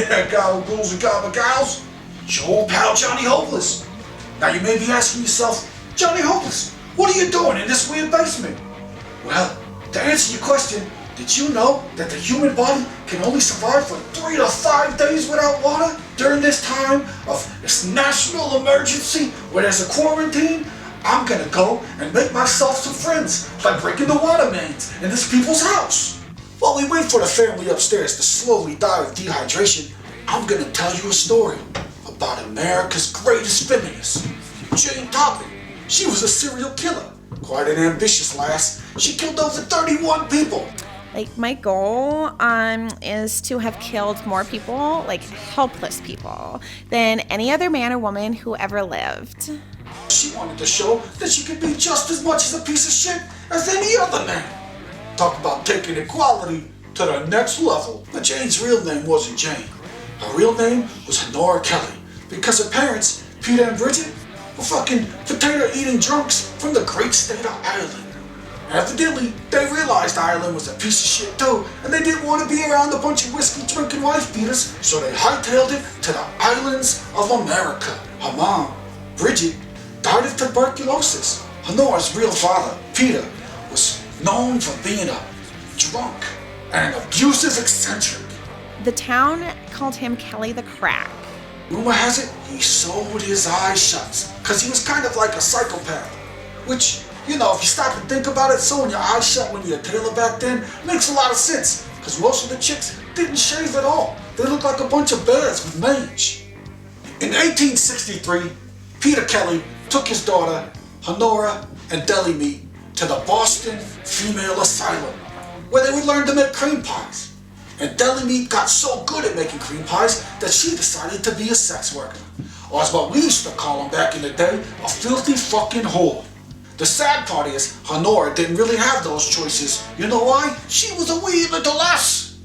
Gabagoos and gabagals. It's your old pal Johnny Hopeless. Now you may be asking yourself, Johnny Hopeless, what are you doing in this weird basement? Well, to answer your question, did you know that the human body can only survive for 3 to 5 days without water? During this time of this national emergency where there's a quarantine, I'm gonna go and make myself some friends by breaking the water mains in this people's house. While we wait for the family upstairs to slowly die of dehydration, I'm gonna tell you a story about America's greatest feminist, Jane Toppan. She was a serial killer, quite an ambitious lass. She killed over 31 people. Like, my goal is to have killed more people, like helpless people, than any other man or woman who ever lived. She wanted to show that she could be just as much as a piece of shit as any other man. Talk about taking equality to the next level. But Jane's real name wasn't Jane. Her real name was Honora Kelly, because her parents, Peter and Bridget, were fucking potato-eating drunks from the great state of Ireland. Evidently, they realized Ireland was a piece of shit too, and they didn't want to be around a bunch of whiskey-drinking wife-beaters, so they hightailed it to the islands of America. Her mom, Bridget, died of tuberculosis. Honora's real father, Peter, was known for being a drunk and an abusive eccentric. The town called him Kelly the Crack. Rumor has it, he sewed his eyes shut, because he was kind of like a psychopath. Which, you know, if you stop and think about it, sewing your eyes shut when you're a tailor back then makes a lot of sense, because most of the chicks didn't shave at all. They looked like a bunch of bears with mange. In 1863, Peter Kelly took his daughter, Honora, and deli meat to the Boston Female Asylum, where they would learn to make cream pies. And deli meat got so good at making cream pies that she decided to be a sex worker. Or as what we used to call them back in the day, a filthy fucking whore. The sad part is, Honora didn't really have those choices. You know why? She was a wee little lass.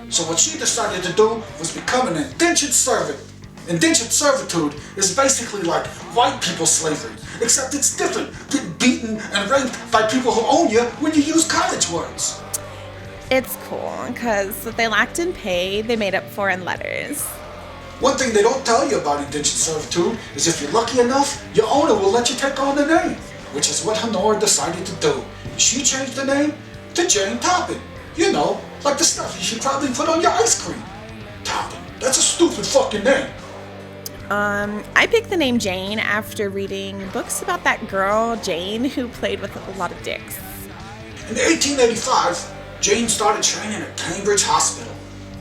So what she decided to do was become an indentured servant. Indentured servitude is basically like white people's slavery, except it's different. Getting beaten and raped by people who own you when you use college words. It's cool, because what they lacked in pay, they made up for in letters. One thing they don't tell you about indentured servitude is if you're lucky enough, your owner will let you take on the name, which is what Honora decided to do. She changed the name to Jane Toppan. You know, like the stuff you should probably put on your ice cream. Toppan, that's a stupid fucking name. I picked the name Jane after reading books about that girl, Jane, who played with a lot of dicks. In 1885, Jane started training at Cambridge Hospital,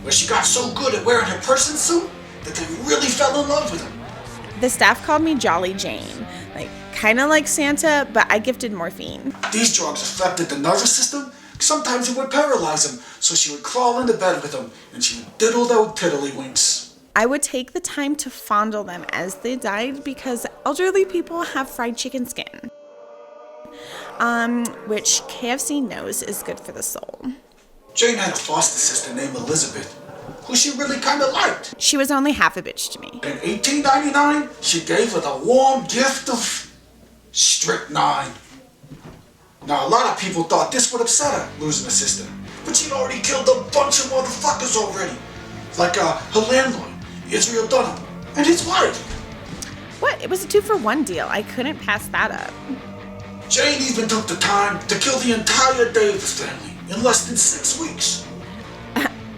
where she got so good at wearing her person suit that they really fell in love with her. The staff called me Jolly Jane, like kind of like Santa, but I gifted morphine. These drugs affected the nervous system. Sometimes it would paralyze them, so she would crawl into bed with them, and she would diddle those tiddlywinks. I would take the time to fondle them as they died because elderly people have fried chicken skin. Which KFC knows is good for the soul. Jane had a foster sister named Elizabeth, who she really kind of liked. She was only half a bitch to me. In 1899, she gave her the warm gift of strychnine. Now, a lot of people thought this would upset her, losing a sister, but she'd already killed a bunch of motherfuckers already. Like her landlord, Israel Dunham, and his wife. What? It was a 2-for-1 deal. I couldn't pass that up. Jane even took the time to kill the entire Davis family in less than 6 weeks.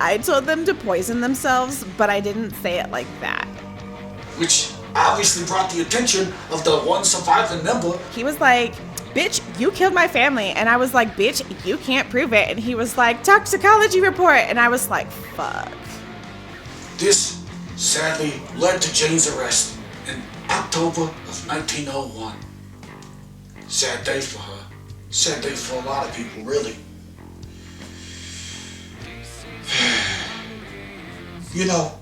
I told them to poison themselves, but I didn't say it like that. Which obviously brought the attention of the one surviving member. He was like, bitch, you killed my family. And I was like, bitch, you can't prove it. And he was like, toxicology report. And I was like, fuck. This sadly led to Jane's arrest in October of 1901. Sad day for her. Sad day for a lot of people, really. You know,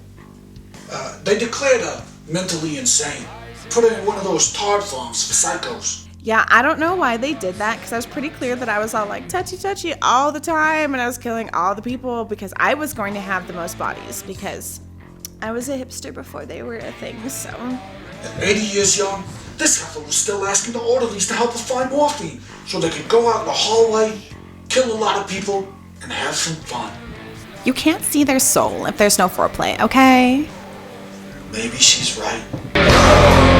they declared her mentally insane. Put her in one of those TARD farms for psychos. Yeah, I don't know why they did that, because I was pretty clear that I was all like touchy all the time, and I was killing all the people because I was going to have the most bodies, because I was a hipster before they were a thing, so. At 80 years young, this heifer was still asking the orderlies to help her find morphine so they could go out in the hallway, kill a lot of people, and have some fun. You can't see their soul if there's no foreplay, okay? Maybe she's right.